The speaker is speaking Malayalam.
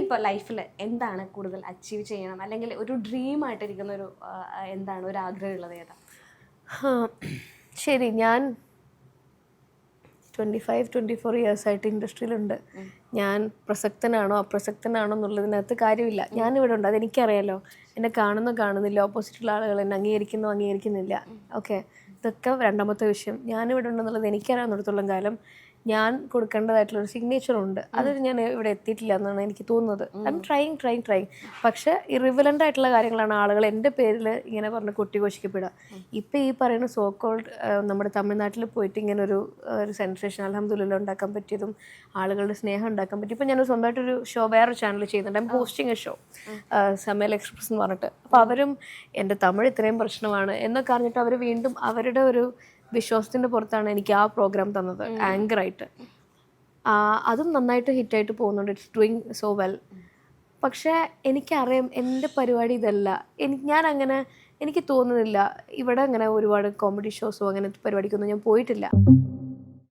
ഇനിയിപ്പോൾ ലൈഫിൽ എന്താണ് കൂടുതൽ അച്ചീവ് ചെയ്യണം, അല്ലെങ്കിൽ ഒരു ഡ്രീമായിട്ടിരിക്കുന്ന ഒരു എന്താണ് ഒരു ആഗ്രഹമുള്ളത് ഏതാ? ശരി, ഞാൻ 25-24 ഇയേഴ്സായിട്ട് ഇൻഡസ്ട്രിയിലുണ്ട്. ഞാൻ പ്രസക്തനാണോ അപ്രസക്തനാണോ എന്നുള്ളതിനകത്ത് കാര്യമില്ല. ഞാനിവിടെ ഉണ്ട്, അതെനിക്കറിയാലോ. എന്നെ കാണുന്നില്ല, ഓപ്പോസിറ്റുള്ള ആളുകൾ എന്നെ അംഗീകരിക്കുന്നില്ല. ഓക്കെ, ഇതൊക്കെ രണ്ടാമത്തെ വിഷയം. ഞാനിവിടെ ഉണ്ടെന്നുള്ളത് എനിക്കറിയാവുന്നിടത്തോളം കാലം ഞാൻ കൊടുക്കേണ്ടതായിട്ടുള്ളൊരു സിഗ്നേച്ചറുണ്ട്. അത് ഞാൻ ഇവിടെ എത്തിയിട്ടില്ല എന്നാണ് എനിക്ക് തോന്നുന്നത്. I am trying. പക്ഷേ ഇറിവലൻ്റ് ആയിട്ടുള്ള കാര്യങ്ങളാണ് ആളുകൾ എൻ്റെ പേരിൽ ഇങ്ങനെ പറഞ്ഞ് കൊട്ടിഘോഷിക്കപ്പെടുക. ഇപ്പം ഈ പറയുന്ന സോ കോൾഡ് നമ്മുടെ തമിഴ്നാട്ടിൽ പോയിട്ട് ഇങ്ങനെ ഒരു സെൻസേഷൻ അൽഹംദുലില്ലാ ഉണ്ടാക്കാൻ പറ്റിയതും ആളുകളുടെ സ്നേഹം ഉണ്ടാക്കാൻ പറ്റി. ഇപ്പം ഞാൻ സ്വന്തമായിട്ടൊരു ഷോ വേറൊരു ചാനൽ ചെയ്യുന്നുണ്ട്. I am hosting a show, Samayal Express എന്ന് പറഞ്ഞിട്ട്. അപ്പോൾ അവരും എൻ്റെ തമിഴ് ഇത്രയും പ്രശ്നമാണ് എന്നൊക്കെ അറിഞ്ഞിട്ട് അവർ വീണ്ടും അവരുടെ ഒരു വിശ്വാസത്തിൻ്റെ പുറത്താണ് എനിക്ക് ആ പ്രോഗ്രാം തന്നത് ആങ്കറായിട്ട്. അതും നന്നായിട്ട് ഹിറ്റായിട്ട് പോകുന്നുണ്ട്. It's doing so well. പക്ഷേ എനിക്കറിയാം എൻ്റെ പരിപാടി ഇതല്ല. എനിക്ക് തോന്നുന്നില്ല ഇവിടെ അങ്ങനെ ഒരുപാട് കോമഡി ഷോസോ അങ്ങനത്തെ പരിപാടിക്കൊന്നും ഞാൻ പോയിട്ടില്ല.